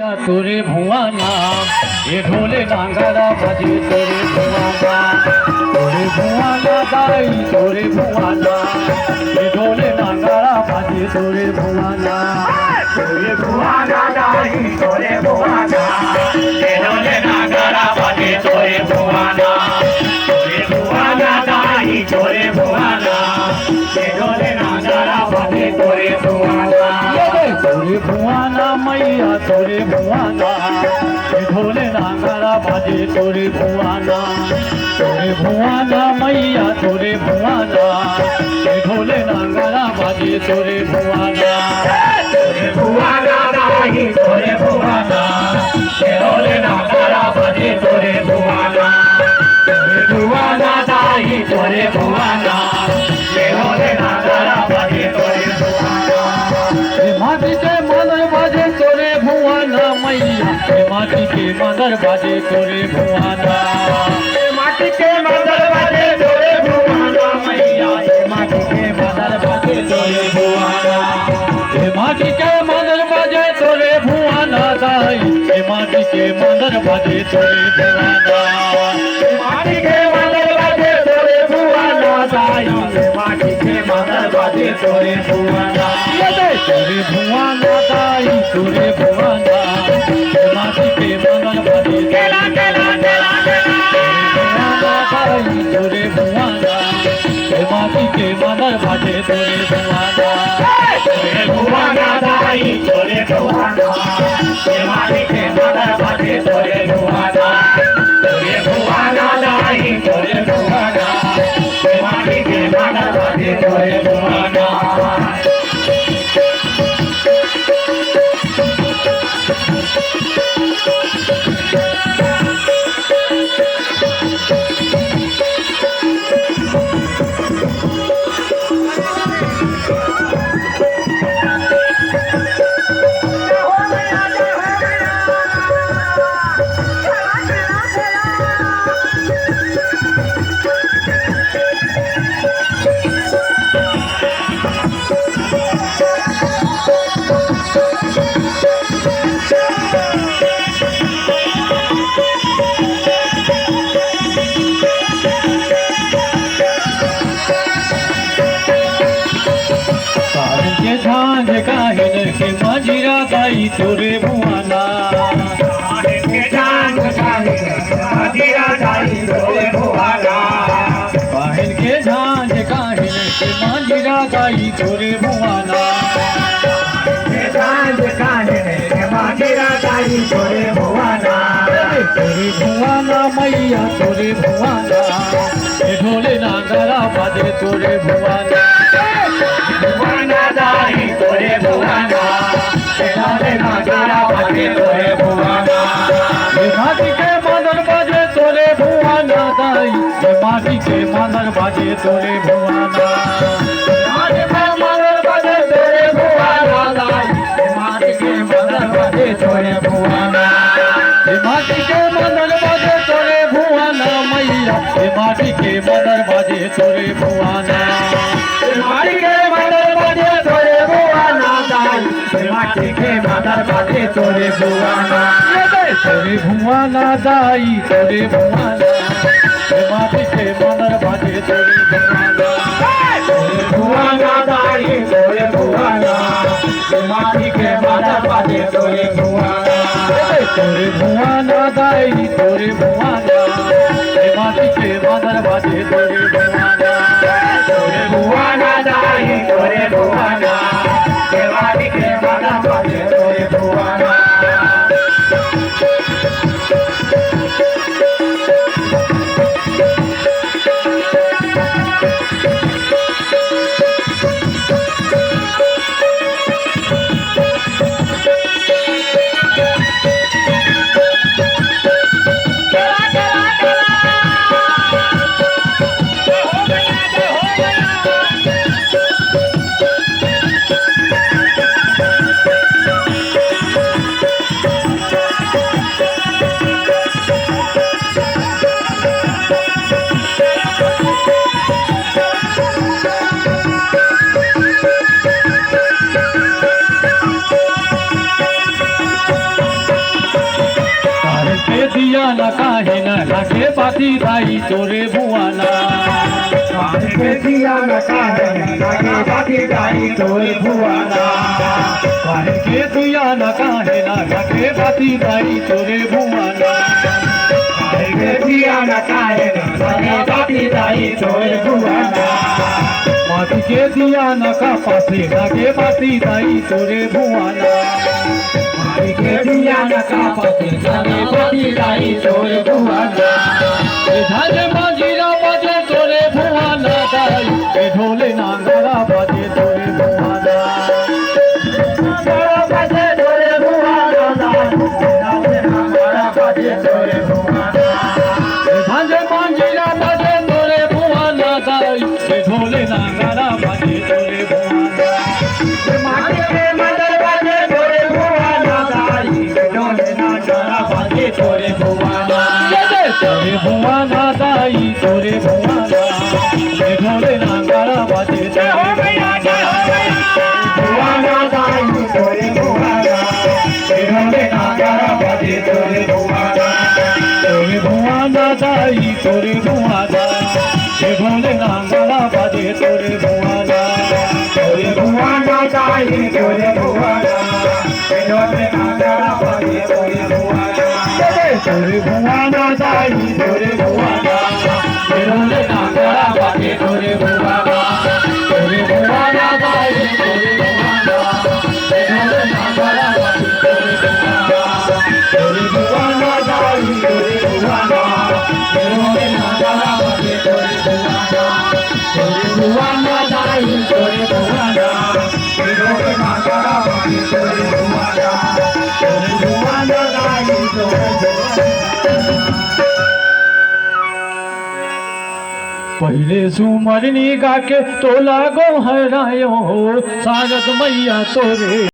या तोरे भुआना ये ढोले नांगरा बजे तोरे भुआना दाई तोरे भुआना ये ढोले नांगरा बजे तोरे भुआना दाई तोरे भुआना ये ढोले नांगरा बजे तोरे भुआना दाई तोरे भुआना ये ढोले नांगरा बजे तोरे भुआना तोरे भुआना मैया तोरे भुआना ये ढोले नांगरा बजे तोरे भुआना मैया तोरे भुआना ये ढोले नांगरा बजे तोरे भुआना दाई तोरे भुआना ये ढोले नांगरा बजे तोरे भुआना दाई तोरे भुआना ये ढोले नांगरा बजे तोरे भुआना माटी के मदर बाजे तोरे भुआना मैया माटी के मदर बाजे तोरे भुआना माटी के मदर बाजे तोरे भुआना मैया माटी के मदर बाजे तोरे भुआना माटी के मदर बाजे तोरे भुआना दाई माटी के मदर बाजे तोरे भुआना माटी के मदर बाजे तोरे भुआना दाई माटी के मदर बाजे तोरे भुआना तोरे भुआना दाई तोरे भुआना माटी के मदर बाजे केला केला केला दाई तोरे भुआना माटी के मदर बाजे तोरे भुआना दाई तोरे भुआना माटी के मदर बाजे तोरे भुआना दाई तोरे भुआना माटी के मदर बाजे तोरे भुआना झांझ काहिन के मजिरा दाई तोरे भुआना काहिन के झांझ काहिन के मजिरा दाई तोरे भुआना तोरे भुआना मैया तोरे भुआना ये ढोले नांगरा बाजे तोरे भुआना दाई तोरे भुआना ढोले नांगरा बाजे तोरे भुआना माटी के मदर बाजे तोरे भुआना दाई माटी के मदर बाजे तोरे भुआना माटी के मदर बाजे तोरे भुआना माटी के मदर बाजे तोरे भुआना मैया माटी के मदर बाजे तोरे भुआना माटी के मदर बाजे तोरे भुआना दाई माटी के मदर बाजे तोरे भुआना तोरे भुआना दाई तोरे भुआना माटी के मदर बाजे तोरे भुआना दाई तोरे भुआना माटी के मदर बाजे तोरे भुआना तोरे भुआना दाई तोरे भुआना माटी के मदर बाजे तोरे भुआना भुआना दाई तोरे भुआना माटी के मदर बाजे तोरे भुआना दिया न काहे न लागे बाती दाई तोरे भुआना मान के दिया न काहे लागे बाती दाई तोरे भुआना मान के दिया न काहे न लागे बाती दाई तोरे भुआना मान के दिया न काहे लागे बाती दाई तोरे भुआना माटी के दिया न का पासे लागे बाती दाई तोरे भुआना माटी के दिया न का पासे लागे बाती दाई तोरे भुआना झाजे मांझीरा बाजे तोरे भुआना दाई ए ढोले नांगरा बाजे तोरे भुआना बाजे तोरे भुआना दाई नांगरा बाजे तोरे भुआना झाजे मांझीरा बाजे तोरे भुआना दाई ए ढोले नांगरा बाजे तोरे भुआना माटी के मंदिर बाजे तोरे भुआना दाई ढोले नांगरा बाजे तोरे भुआना तोरे भुआना दाई तोरे भुआना ए ढोले नांगरा बाजे तोरे भुआना दाई तोरे भुआना ढोले नांगरा बाजे तोरे भुआना तोरे भुआना दाई तोरे भुआना ए ढोले नांगरा बाजे तोरे भुआना तोरे भुआना दाई तोरे भुआना ढोले नांगरा बाजे तोरे भुआना तोरे भुआना दाई तोरे भुआना ए ढोले नांगरा बाजे तोरे भुआना तोरे भुआना दाई तोरे भुआना ए ढोले नांगरा बाजे तोरे भुआना तोरे भुआना दाई तोरे भुआना ए ढोले नांगरा बाजे तोरे भुआना तोरे भुआना दाई तोरे भुआना ए ढोले नांगरा बाजे तोरे भुआना तोरे भुआना दाई तोरे पहले सुमरनी गा के तो लागो हरायो सारद मैया तोरे